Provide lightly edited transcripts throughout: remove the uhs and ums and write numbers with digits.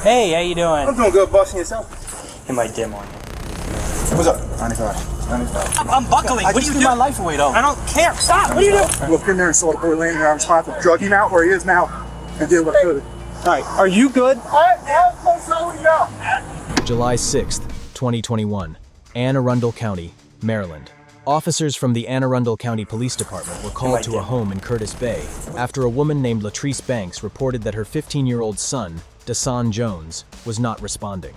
Hey, how you doing? I'm doing good, boss, and yourself? In my dim on. What's up? 95. I'm buckling. What do you do? My life away, though. I don't care. Stop. What are you doing? Look in there and saw the boy laying there. I'm trying to drug him out where he is now and deal with it. All right, are you good? July 6th, 2021, Anne Arundel County, Maryland. Officers from the Anne Arundel County Police Department were called to a home in Curtis Bay after a woman named Latrice Banks reported that her 15-year-old son, Dasan Jones, was not responding.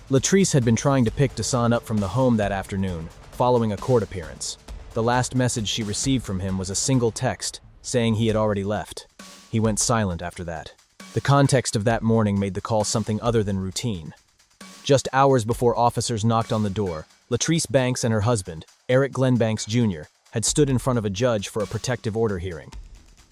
Latrice had been trying to pick Dasan up from the home that afternoon, following a court appearance. The last message she received from him was a single text saying he had already left. He went silent after that. The context of that morning made the call something other than routine. Just hours before officers knocked on the door, Latrice Banks and her husband, Eric Glenn Banks Jr., had stood in front of a judge for a protective order hearing.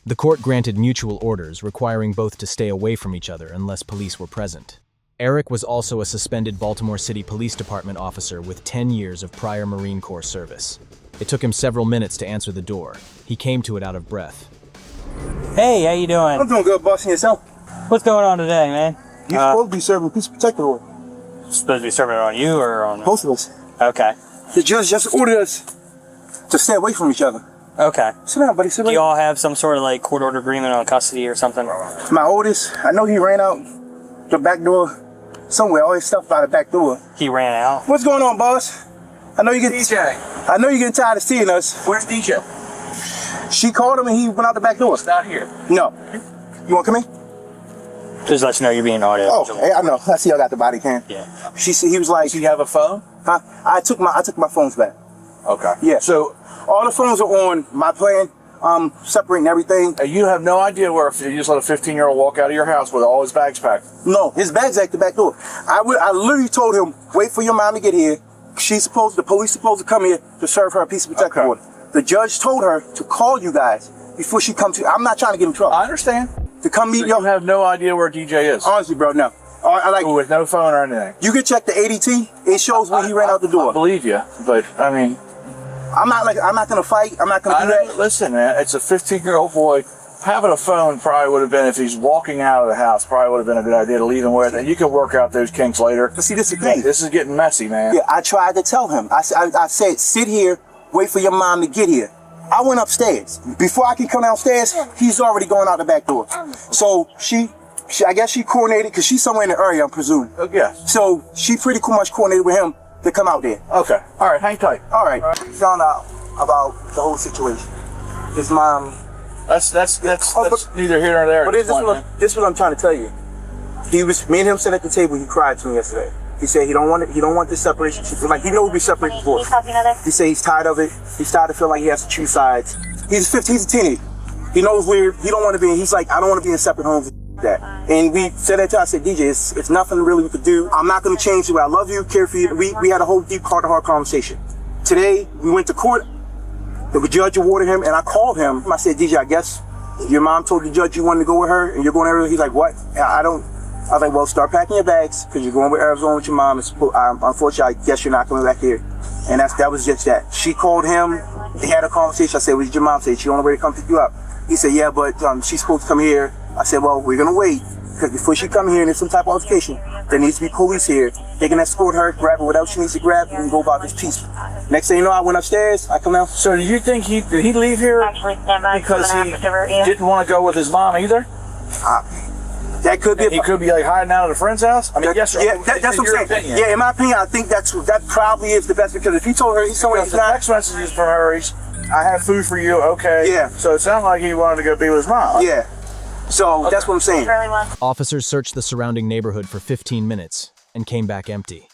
The court granted mutual orders requiring both to stay away from each other unless police were present. Eric was also a suspended Baltimore City Police Department officer with 10 years of prior Marine Corps service. It took him several minutes to answer the door. He came to it out of breath. Hey, how you doing? I'm doing good, boss, and yourself? What's going on today, man? You're supposed to be serving peace protective order. Supposed to be serving it on you or on... Both of us. Okay. The judge just ordered us to stay away from each other. Okay. Sit down, buddy. Sit Do down. you all have some sort of like court order agreement on custody or something? My oldest, I know he ran out the back door somewhere. All his stuff out the back door. He ran out? What's going on, boss? I know you get DJ. I know you're getting tired of seeing us. Where's DJ? She called him and he went out the back door. He's not here. No. You want to come in? Just let you know you're being audio. Oh, hey, I know. I see y'all got the body cam. Yeah. She said he was like, Does he have a phone? huh? I took my phones back. Okay. Yeah. So All the phones are on my plan. Separating everything. you have no idea where if you just let a 15-year-old walk out of your house with all his bags packed. No, his bag's at the back door. I literally told him, wait for your mom to get here. The police supposed to come here to serve her a peace of protective order. The judge told her to call you guys before she comes to. I'm not trying to get in trouble. I understand. To come meet So y'all. you have no idea where DJ is. Honestly, bro, no. I like. With no phone or anything. You can check the ADT. It shows when he ran out the I door. believe you, but I mean, I'm not gonna fight. I'm not gonna do that. listen, man, it's a 15-year-old boy. Having a phone probably would have been, if he's walking out of the house, probably would have been a good idea to leave him with. And you can work out those kinks later. But see, this is the thing. This is getting messy, man. Yeah, I tried to tell him. I said, sit here, wait for your mom to get here. I went upstairs. Before I can come downstairs, he's already going out the back door. So I guess she coordinated, because she's somewhere in the area, I'm presuming. Yes. So she pretty much coordinated with him to come out there. Okay. All right. Hang tight. All right. Found out about the whole situation. His mom. That's but- neither here nor there. But this is what I'm trying to tell you. Me and him sat at the table. He cried to me yesterday. He said he don't want this separation. Like, he knows we separate before. He said he's tired of it. He's tired of feeling like he has to choose sides. He's a teenager. He knows he don't want to be. He's like, I don't want to be in separate homes. That. And we said that to him. I said, DJ, it's nothing really we could do. I'm not going to change the way I love you, care for you. We had a whole deep heart-to-heart conversation. Today we went to court. The judge awarded him, and I called him. I said, DJ, I guess your mom told the judge you wanted to go with her, and you're going there. He's like, what? I was like, well, start packing your bags, because you're going to Arizona with your mom. Unfortunately, I guess you're not coming back here. And that was just that. She called him. They had a conversation. I said, what did your mom say? She on the way to come pick you up. He said, yeah, but she's supposed to come here. I said, well, we're going to wait, because before she come here and there's some type of altercation, there needs to be police here. They can escort her, grab her whatever she needs to grab, and go about this peaceful. Next thing you know, I went upstairs. I come down. So do you think did he leave here because he didn't want to go with his mom either? That could be. He could be like hiding out at a friend's house. I mean, yes, sir. Yeah, that's what I'm saying. Opinion. Yeah, in my opinion, I think that probably is the best, because if he told her he's somewhere he's The not. text messages from her, I have food for you. Okay. Yeah. So it sounded like he wanted to go be with his mom. Yeah. So that's what I'm saying. Officers searched the surrounding neighborhood for 15 minutes and came back empty.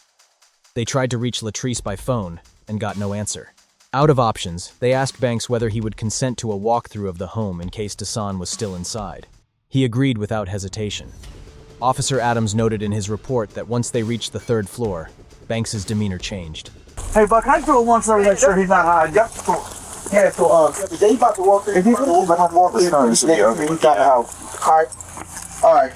They tried to reach Latrice by phone and got no answer. Out of options, they asked Banks whether he would consent to a walkthrough of the home in case Dasan was still inside. He agreed without hesitation. Officer Adams noted in his report that once they reached the 3rd floor, Banks's demeanor changed. Hey, Buck, can I throw once over to make sure he's not hiding? Yeah, so they about to walk in. If he's about to walk in, we got the house. All right.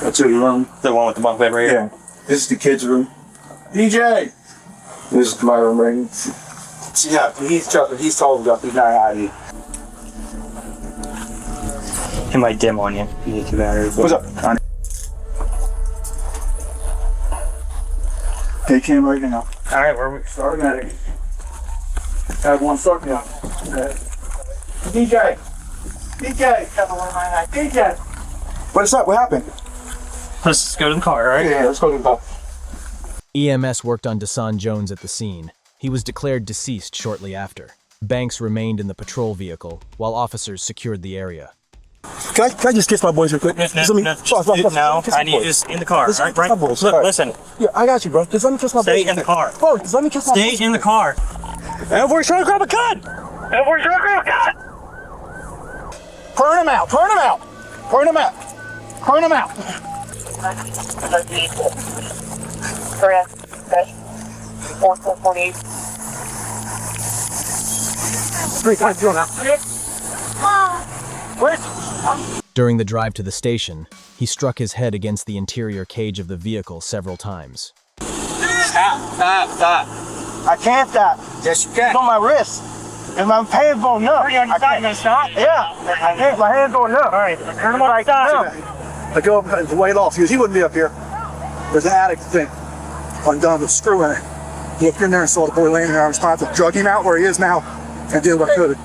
That's your room. The one with the bunk bed right here? Yeah. This is the kids' room. DJ. This is my room right here. Yeah, he's told us he's not hiding. It might dim on you. You need two batteries. What's up? They came right now. All right, where are we? Starting at it. I have one starting now. DJ! What's up? What happened? Let's go to the car, all right? Yeah, let's go to the car. EMS worked on Dasan Jones at the scene. He was declared deceased shortly after. Banks remained in the patrol vehicle, while officers secured the area. Can I just kiss my boys real quick? No, I need you just in the car, Listen, all right? my boys. Look, All right. listen. Yeah, I got you, bro. Just let me kiss my boys. Stay in the car. Bro, just let me kiss my boys. Stay in the car. Everybody's trying to grab a gun. Everybody's trying to grab a gun. Burn him out. Burn him out. Burn him out. Burn him out. Correct. 448. 3 times now. During the drive to the station, he struck his head against the interior cage of the vehicle several times. Stop. I can't stop. Yes, you can. It's on my wrist. And my hands going numb. Are you on your side? You gonna stop? Yeah. My hands going numb. All right, turn them right down. I go up and weigh it off. He wouldn't be up here. There's an attic thing. Undone with a screw in it. He looked in there and saw the boy laying there. I was trying to drug him out where he is now and did what I could.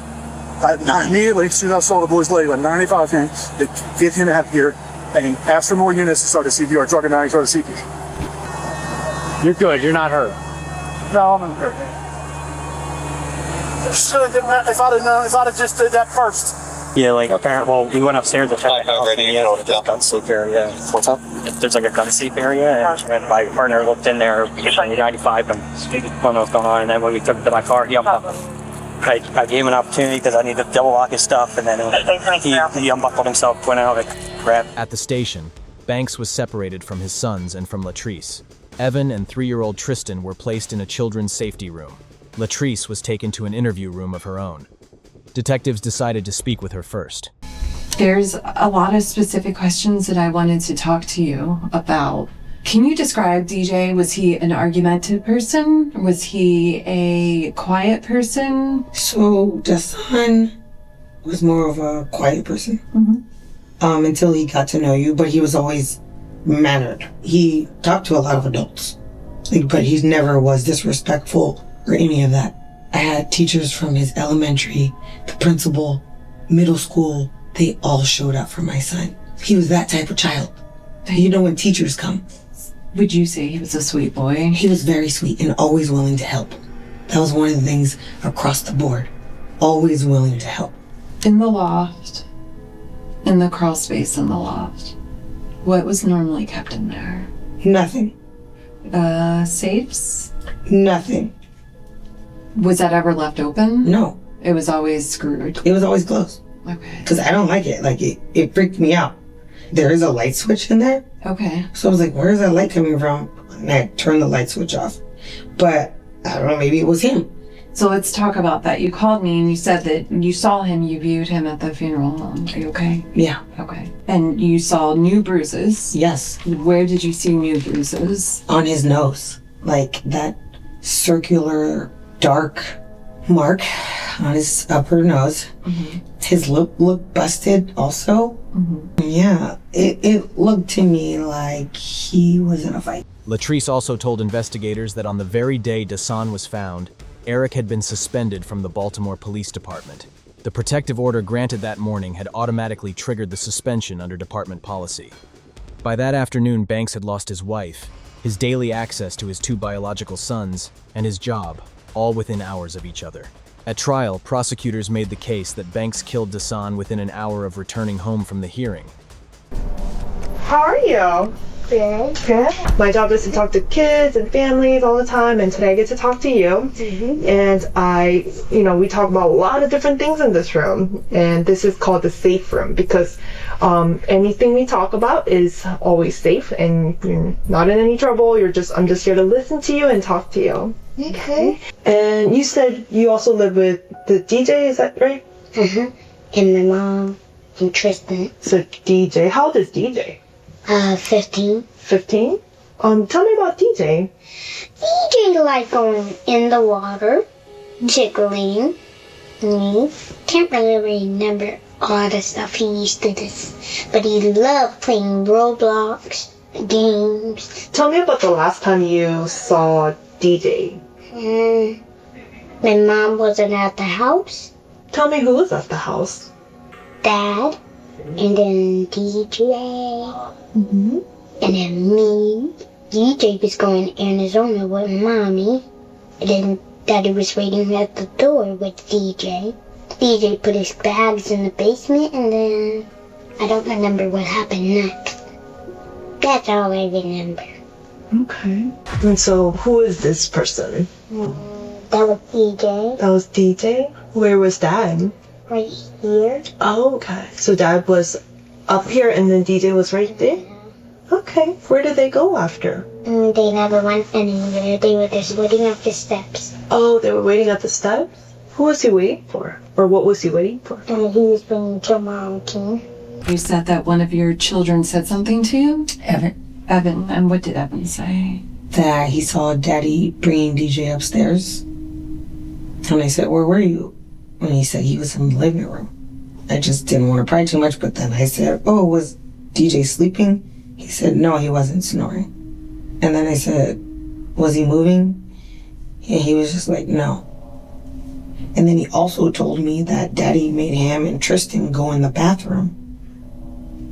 I immediately, as soon as I saw the boy's leg, like 95 hands, they get him out of here and asked for more units to start the CPR. Drug him out and started CPR. You're good. You're not hurt. No, I'm hurt. If I'd have just did that first. Yeah, like, well, we went upstairs to check the house. Yeah. Gun safe area. What's up? There's like a gun safe area, and my partner looked in there, 95, and I don't know what's going on. And then when we took it to my car, he unbuckled. I gave him an opportunity because I needed to double lock his stuff, and then he unbuckled himself, went out, and grabbed. At the station, Banks was separated from his sons and from Latrice. Evan and 3-year-old Tristan were placed in a children's safety room. Latrice was taken to an interview room of her own. Detectives decided to speak with her first. There's a lot of specific questions that I wanted to talk to you about. Can you describe DJ? Was he an argumentative person? Was he a quiet person? So Dasan was more of a quiet person until he got to know you, but he was always mannered. He talked to a lot of adults, but he never was disrespectful or any of that. I had teachers from his elementary, the principal, middle school, they all showed up for my son. He was that type of child. You know when teachers come. Would you say he was a sweet boy? He was very sweet and always willing to help. That was one of the things across the board. Always willing to help. In the loft, in the crawl space in the loft, what was normally kept in there? Nothing. Safes? Nothing. Was that ever left open? No. It was always screwed. It was always closed. Okay. Because I don't like it. Like, it freaked me out. There is a light switch in there. Okay. So I was like, where's that light coming from? And I turned the light switch off. But I don't know, maybe it was him. So let's talk about that. You called me and you said that you saw him, you viewed him at the funeral home. Are you okay? Yeah. Okay. And you saw new bruises. Yes. Where did you see new bruises? On his nose. Like that circular, dark mark on his upper nose. His lip looked busted also. Yeah. It looked to me like he was in a fight. Latrice also told investigators that on the very day Dasan was found, Eric had been suspended from the Baltimore Police Department. The protective order granted that morning had automatically triggered the suspension under department policy. By that afternoon, Banks had lost his wife, his daily access to his 2 biological sons, and his job, all within hours of each other. At trial, prosecutors made the case that Banks killed Dasan within an hour of returning home from the hearing. How are you? Good. Good. My job is to talk to kids and families all the time, and today I get to talk to you. And we talk about a lot of different things in this room, and this is called the safe room because anything we talk about is always safe, and you're not in any trouble. I'm just here to listen to you and talk to you. Okay. And you said you also live with the DJ, is that right? And my mom and Tristan. So DJ, how old is DJ? 15. 15? Tell me about DJ. DJ like going in the water, tickling me. Can't really remember all the stuff he used to do. But he loved playing Roblox games. Tell me about the last time you saw DJ. My mom wasn't at the house. Tell me who was at the house. Dad, and then DJ, and then me. DJ was going to Arizona with Mommy, and then Daddy was waiting at the door with DJ. DJ put his bags in the basement, and then I don't remember what happened next. That's all I remember. Okay. And so, who is this person? That was DJ. That was DJ? Where was Dad? Right here. Oh, okay. So Dad was up here and then DJ was right there? Okay. Where did they go after? They never went anywhere. They were just waiting at the steps. Oh, they were waiting at the steps? Who was he waiting for? Or what was he waiting for? And he was bringing your mom king. You said that one of your children said something to you? Evan. Evan. And what did Evan say? That he saw Daddy bringing DJ upstairs. And I said, where were you? And he said he was in the living room. I just didn't want to pry too much, but then I said, oh, was DJ sleeping? He said, no, he wasn't snoring. And then I said, was he moving? And he was just like, no. And then he also told me that Daddy made him and Tristan go in the bathroom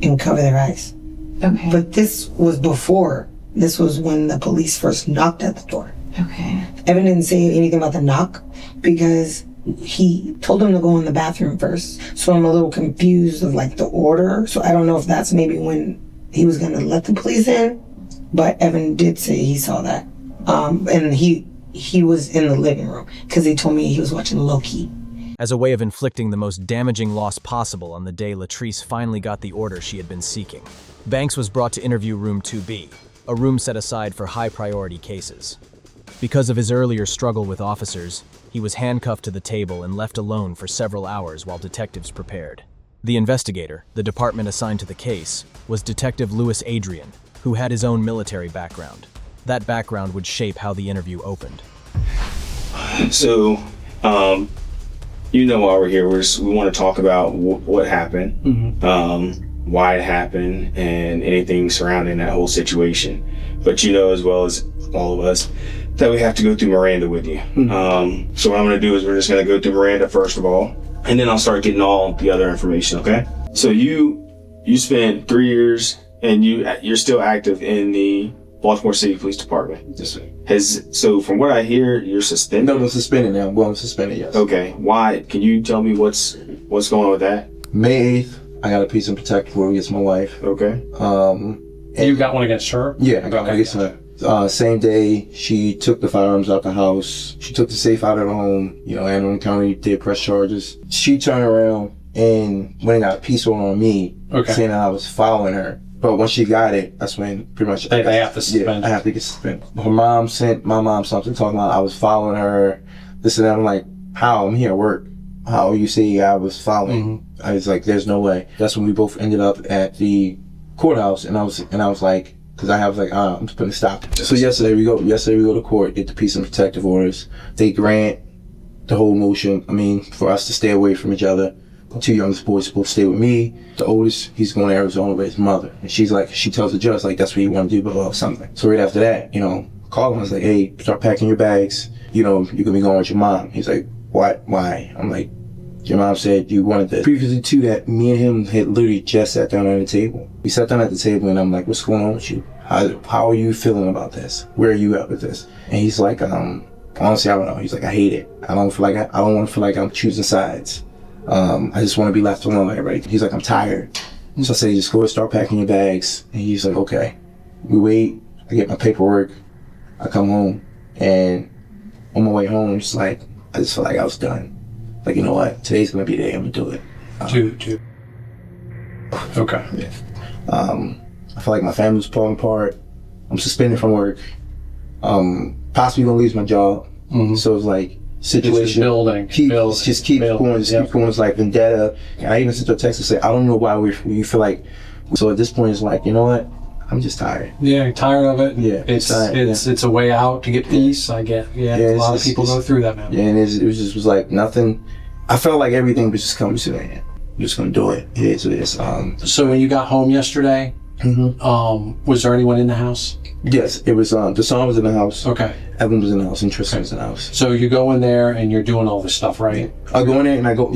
and cover their eyes. Okay. But this was before. This was when the police first knocked at the door. Okay. Evan didn't say anything about the knock because he told him to go in the bathroom first. So I'm a little confused of like the order. So I don't know if that's maybe when he was going to let the police in. But Evan did say he saw that. And he was in the living room because he told me he was watching Loki. As a way of inflicting the most damaging loss possible on the day Latrice finally got the order she had been seeking, Banks was brought to interview room 2B, a room set aside for high-priority cases. Because of his earlier struggle with officers, he was handcuffed to the table and left alone for several hours while detectives prepared. The investigator, the department assigned to the case, was Detective Louis Adrian, who had his own military background. That background would shape how the interview opened. So, you know why we're here. We want to talk about what happened, why it happened, and anything surrounding that whole situation. But you know as well as all of us that we have to go through Miranda with you. So what I'm going to do is we're just going to go through Miranda first of all, and then I'll start getting all the other information, okay? So you spent 3 years, and you're still active in the Baltimore City Police Department. Yes, sir. So from what I hear, you're suspended? No, I'm suspended now. Well, I'm suspended, yes. Okay. Why? Can you tell me what's going on with that? May 8th, I got a piece of protective order against my wife. Okay. You got one against her? Yeah, I got one against her. Same day, she took the firearms out the house. She took the safe out of the home. You know, Anne Arundel County did press charges. She turned around and went and got a piece order on me, saying that I was following her. But when she got it, that's when pretty much they have to suspend. Yeah, I have to get suspended. Her mom sent my mom something talking about I was following her. This and that. I'm like, how? I'm here at work. How you say I was following? I was like, there's no way. That's when we both ended up at the courthouse, and I was like, because I was like, I'm just putting a stop. So yesterday we go to court, get the piece of protective orders. They grant the whole motion. I mean, for us to stay away from each other. The 2 youngest boys supposed to stay with me. The oldest, he's going to Arizona with his mother. And she tells the judge, like, that's what you want to do, blah, something. So right after that, you know, call him. I was like, hey, start packing your bags. You know, you're going to be going with your mom. He's like, what? Why? I'm like, your mom said you wanted this. Previously to that, me and him had literally just sat down at the table. We sat down at the table and I'm like, what's going on with you? How are you feeling about this? Where are you at with this? And he's like, honestly, I don't know. He's like, I hate it. I don't want to feel like I'm choosing sides. I just want to be left alone with everybody. He's like, I'm tired. So I said, just go and start packing your bags. And he's like, okay. We wait. I get my paperwork. I come home. And on my way home, it's like, I just felt like I was done. Like, you know what? Today's going to be the day I'm going to do it. Okay. Yeah. I feel like my family's falling apart. I'm suspended from work. Possibly going to lose my job. So it's like, situation building. Keep going. It's like vendetta. And I even sent her a text to say, I don't know why we feel like. So at this point, it's like, you know what? I'm just tired. Yeah, you're tired of it. Yeah, it's a way out to get peace. I get. Yeah, a lot of people go through that, man. Yeah, and it was like nothing. I felt like everything was just coming to an end. just gonna do it. It is what it is. So when you got home yesterday, was there anyone in the house? Yes, it was. The son was in the house. Okay. Evan was in the house, and Tristan was in the house. So you go in there and you're doing all this stuff, right? I go in there and I go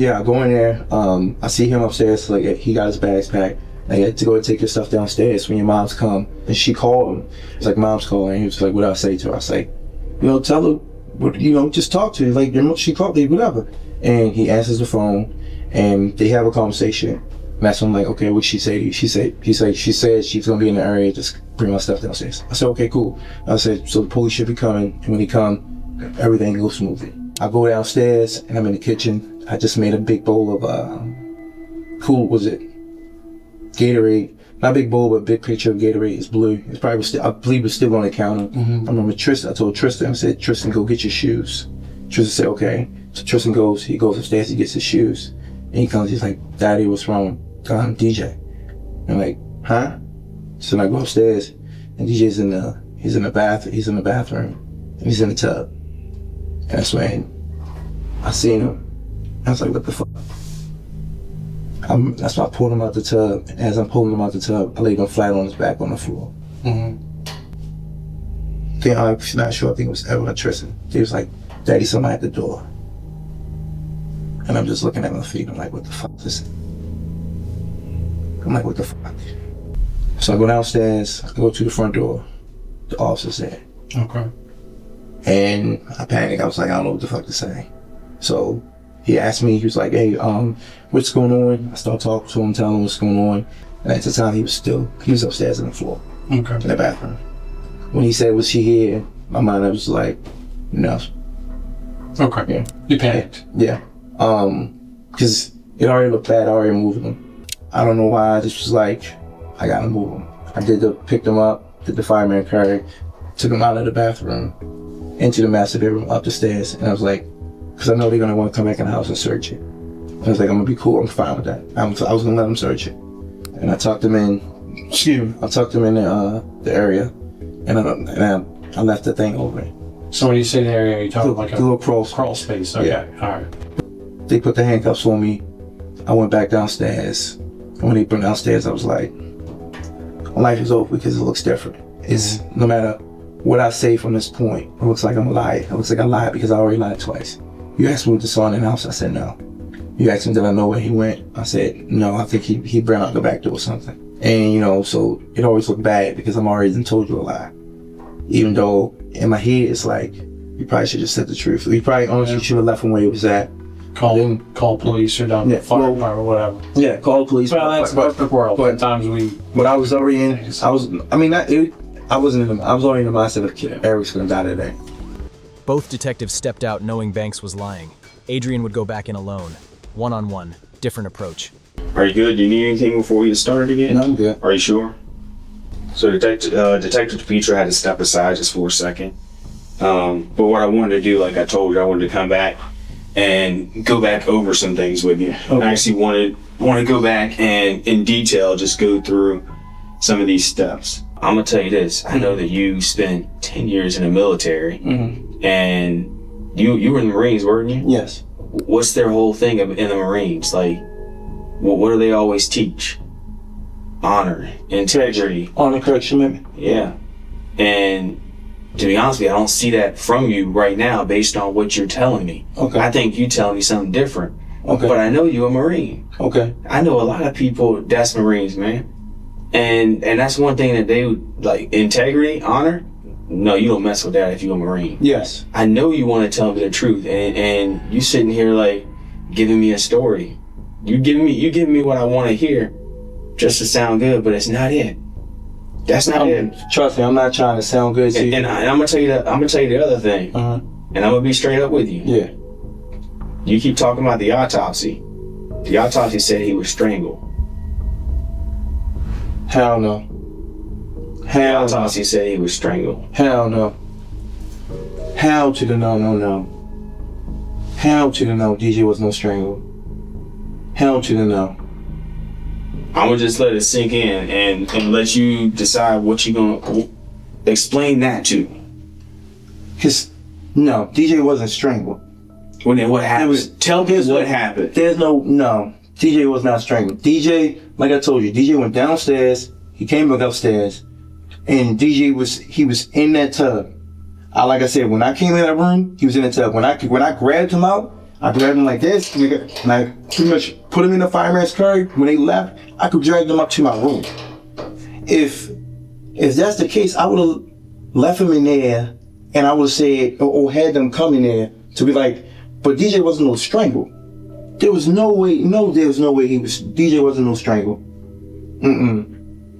in there. I see him upstairs. Like he got his bags packed. I had to go take your stuff downstairs when your mom's come. And she called him. It's like, mom's calling. He was like, what do I say to her? I say, tell her, just talk to her. Like, she called me, whatever. And he answers the phone and they have a conversation. And that's when I'm like, okay, what'd she say to you? She said she's gonna be in the area, just bring my stuff downstairs. I said, okay, cool. I said, so the police should be coming. And when they come, everything goes smoothly. I go downstairs and I'm in the kitchen. I just made a big bowl of, Gatorade. Not big bowl, but big picture of Gatorade. It's blue. It's probably still, I believe it's still on the counter. I remember Tristan, I told Tristan, I said, Tristan, go get your shoes. Tristan said, okay. So Tristan goes upstairs, he gets his shoes. And he comes, he's like, Daddy, what's wrong? DJ. I'm like, huh? So I go upstairs and DJ's in the bathroom, and he's in the tub. And that's when I seen him. I was like, what the fuck? That's why I pulled him out the tub. And as I'm pulling him out the tub, I laid him flat on his back on the floor. I'm not sure. I think it was Evan or Tristan. He was like, Daddy, somebody at the door. And I'm just looking at my feet. I'm like, what the fuck is this? I'm like, what the fuck? So I go downstairs. I go to the front door. The officer's there. Okay. And I panicked. I was like, I don't know what the fuck to say. So he asked me, he was like, hey, what's going on? I started talking to him, telling him what's going on. And at the time, he was upstairs on the floor, in the bathroom. When he said, was she here? My mind, I was like, no. Okay. Yeah. You panicked? Yeah. Because it already looked bad, I already moved him. I don't know why, I just was like, I gotta move him. I picked him up, did the fireman carry, took him out of the bathroom, into the master bedroom, up the stairs, and I was like, because I know they're gonna want to come back in the house and search it. I was like, I'm gonna be cool, I'm fine with that. I was gonna let them search it. And I tucked him in, the area, and I left the thing open. So when you say the area, you're talking like a little crawl space. Okay, yeah. All right. They put the handcuffs on me. I went back downstairs. And when they put me downstairs, I was like, life is over because it looks different. It's no matter what I say from this point, it looks like I'm a liar. It looks like I lied because I already lied twice. You asked me what the saw in the house, I said no. You asked me did I know where he went, I said no, I think he ran out the back door or something. And so it always looked bad because I'm already done told you a lie. Even though in my head it's like, you probably should have said the truth. You probably honestly should have left him where he was at. Call police or down fire department or whatever. Yeah, call the police. Well, that's a perfect world. But sometimes But I was already in. I was already in the mindset of Eric's gonna die today. Both detectives stepped out knowing Banks was lying. Adrian would go back in alone. One-on-one, different approach. Are you good? Do you need anything before we get started again? No, I'm good. Are you sure? So Detective DePietro had to step aside just for a second. But what I wanted to do, like I told you, I wanted to come back and go back over some things with you. Okay. I actually want to go back and in detail just go through some of these steps. I'm gonna tell you this. I know that you spent 10 years in the military, and you were in the Marines, weren't you? Yes. What's their whole thing in the Marines? Like, what do they always teach? Honor, integrity. Honor, courage, commitment. Yeah. And to be honest with you, I don't see that from you right now based on what you're telling me. Okay. I think you telling me something different. Okay. But I know you're a Marine. Okay. I know a lot of people that's Marines, man. And that's one thing that they would, like, integrity, honor. No, you don't mess with that if you're a Marine. Yes. I know you want to tell me the truth, and you sitting here like giving me a story. You giving me what I want to hear, just to sound good, but it's not it. That's not it. Trust me, I'm not trying to sound good to you. And I'm gonna tell you the other thing. And I'm gonna be straight up with you. Yeah. You keep talking about the autopsy. The autopsy said he was strangled. Hell no. The autopsy said he was strangled. Hell no. Hell to the no. Hell to the no. DJ was no strangled. Hell to the no. I'm gonna just let it sink in and let you decide what you're gonna explain that to. Cause no, DJ wasn't strangled. Well, then what happened? Tell me what happened. There's no. DJ was not strangled. DJ, like I told you, DJ went downstairs. He came back upstairs, and DJ was in that tub. Like I said, when I came in that room, he was in the tub. When I grabbed him out, I grabbed him like this, and I pretty much put him in the fireman's carry. When they left, I could drag them up to my room. If that's the case, I would have left him in there, and I would have said, or had them come in there to be like, but DJ wasn't no strangle. There was no way. DJ wasn't no strangle.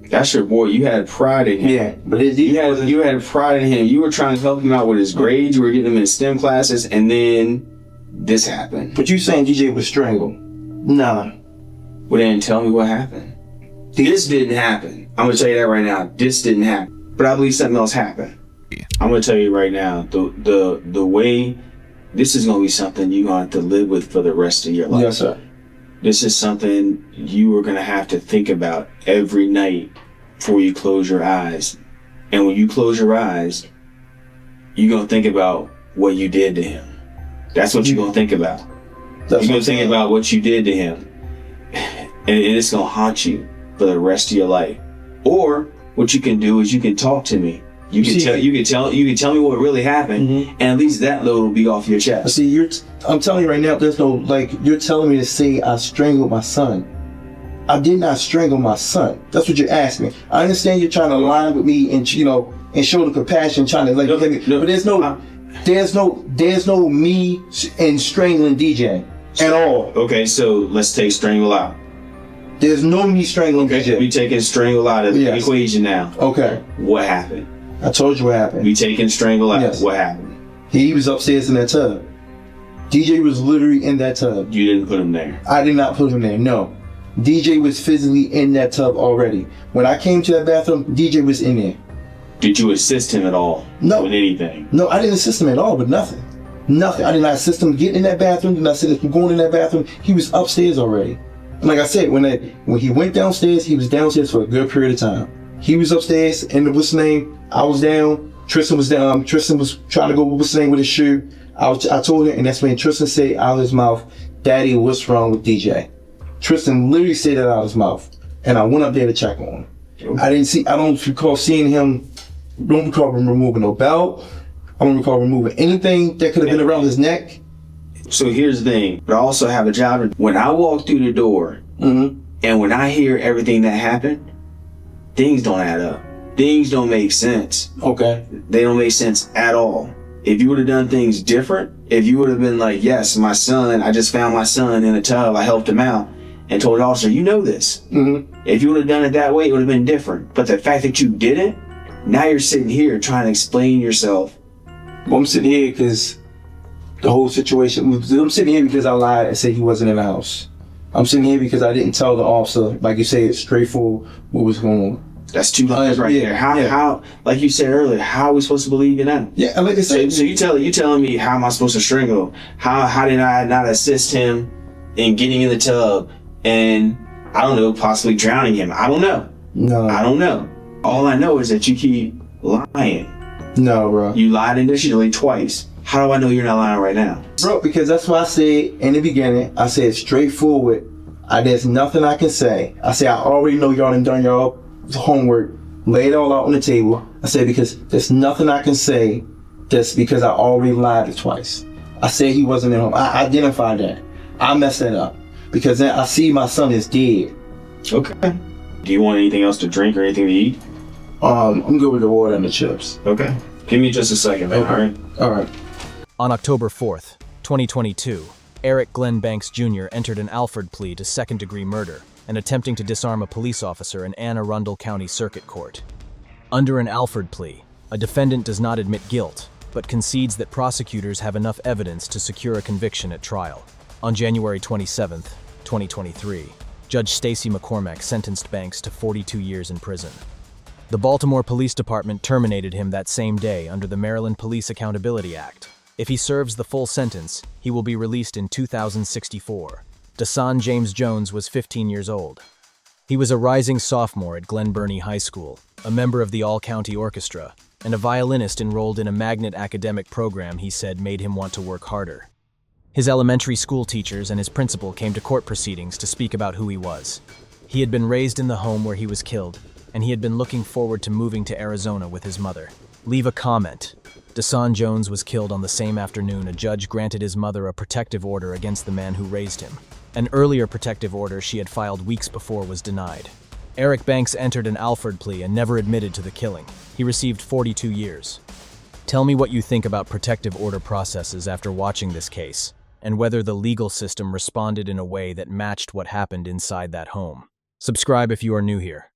That's your boy. You had pride in him. Yeah, but you had pride in him. You were trying to help him out with his grades. You were getting him in STEM classes, and then this happened. But you saying DJ was strangled? Nah. Well, then tell me what happened. This didn't happen. I'm gonna tell you that right now. This didn't happen. But I believe something else happened. I'm gonna tell you right now. The way this is gonna be something you're gonna have to live with for the rest of your life. Yes, sir. This is something you are gonna have to think about every night before you close your eyes. And when you close your eyes, you're gonna think about what you did to him. That's what you're gonna think about. You're gonna think about what you did to him, and it's gonna haunt you for the rest of your life. Or what you can do is you can talk to me. You can tell me what really happened, and at least that load will be off your chest. See, I'm telling you right now, there's no, you're telling me to say I strangled my son. I did not strangle my son. That's what you're asking me. I understand you're trying to align with me and show the compassion, trying to but there's no me in strangling DJ at all. Okay, so let's take strangle out. There's no me strangling DJ. We taking strangle out of the equation now. Okay. What happened? I told you what happened. We taking strangle out. Yes. What happened? He was upstairs in that tub. DJ was literally in that tub. You didn't put him there. I did not put him there, no. DJ was physically in that tub already. When I came to that bathroom, DJ was in there. Did you assist him at all? No. With anything? No, I didn't assist him at all with nothing. Nothing. I did not assist him getting in that bathroom. Did not assist him going in that bathroom. He was upstairs already. And like I said, when he went downstairs, he was downstairs for a good period of time. He was upstairs, and what's his name? I was down. Tristan was down. Tristan was trying to go what's his name with his shoe. I told him, and that's when Tristan said out of his mouth, "Daddy, what's wrong with DJ?" Tristan literally said that out of his mouth, and I went up there to check on him. I don't recall seeing him. Don't recall him removing no belt. I don't recall removing anything that could have been around his neck. So here's the thing, but I also have a job. When I walk through the door, and when I hear everything that happened, things don't add up. Things don't make sense. Okay. They don't make sense at all. If you would have done things different, if you would have been like, yes, my son, I just found my son in a tub, I helped him out, and told the officer, you know this. If you would have done it that way, it would have been different. But the fact that you didn't, now you're sitting here trying to explain yourself. Well, I'm sitting here because the whole situation, I'm sitting here because I lied and said he wasn't in the house. I'm sitting here because I didn't tell the officer, like you said, straightforward what was going on. That's two lies right there. How, like you said earlier, how are we supposed to believe in that? Yeah, like I said. So you telling me how am I supposed to strangle? How did I not assist him in getting in the tub and, I don't know, possibly drowning him? I don't know. No. I don't know. All I know is that you keep lying. No, bro. You lied initially twice. How do I know you're not lying right now? Bro, because that's what I said in the beginning. I said straightforward. There's nothing I can say. I said I already know y'all done y'all homework. Lay it all out on the table. I said because there's nothing I can say just because I already lied twice. I said he wasn't at home. I identified that. I messed that up. Because then I see my son is dead. Okay. Do you want anything else to drink or anything to eat? I'm good with the water and the chips. Okay. Give me just a second, man. Okay. All right. On October 4th, 2022, Eric Glenn Banks Jr. entered an Alford plea to second-degree murder and attempting to disarm a police officer in Anne Arundel County Circuit Court. Under an Alford plea, a defendant does not admit guilt, but concedes that prosecutors have enough evidence to secure a conviction at trial. On January 27, 2023, Judge Stacey McCormack sentenced Banks to 42 years in prison. The Baltimore Police Department terminated him that same day under the Maryland Police Accountability Act. If he serves the full sentence, he will be released in 2064. Dasan James Jones was 15 years old. He was a rising sophomore at Glen Burnie High School, a member of the All-County Orchestra, and a violinist enrolled in a magnet academic program he said made him want to work harder. His elementary school teachers and his principal came to court proceedings to speak about who he was. He had been raised in the home where he was killed, and he had been looking forward to moving to Arizona with his mother. Leave a comment. Dasan Jones was killed on the same afternoon. A judge granted his mother a protective order against the man who raised him. An earlier protective order she had filed weeks before was denied. Eric Banks entered an Alford plea and never admitted to the killing. He received 42 years. Tell me what you think about protective order processes after watching this case, and whether the legal system responded in a way that matched what happened inside that home. Subscribe if you are new here.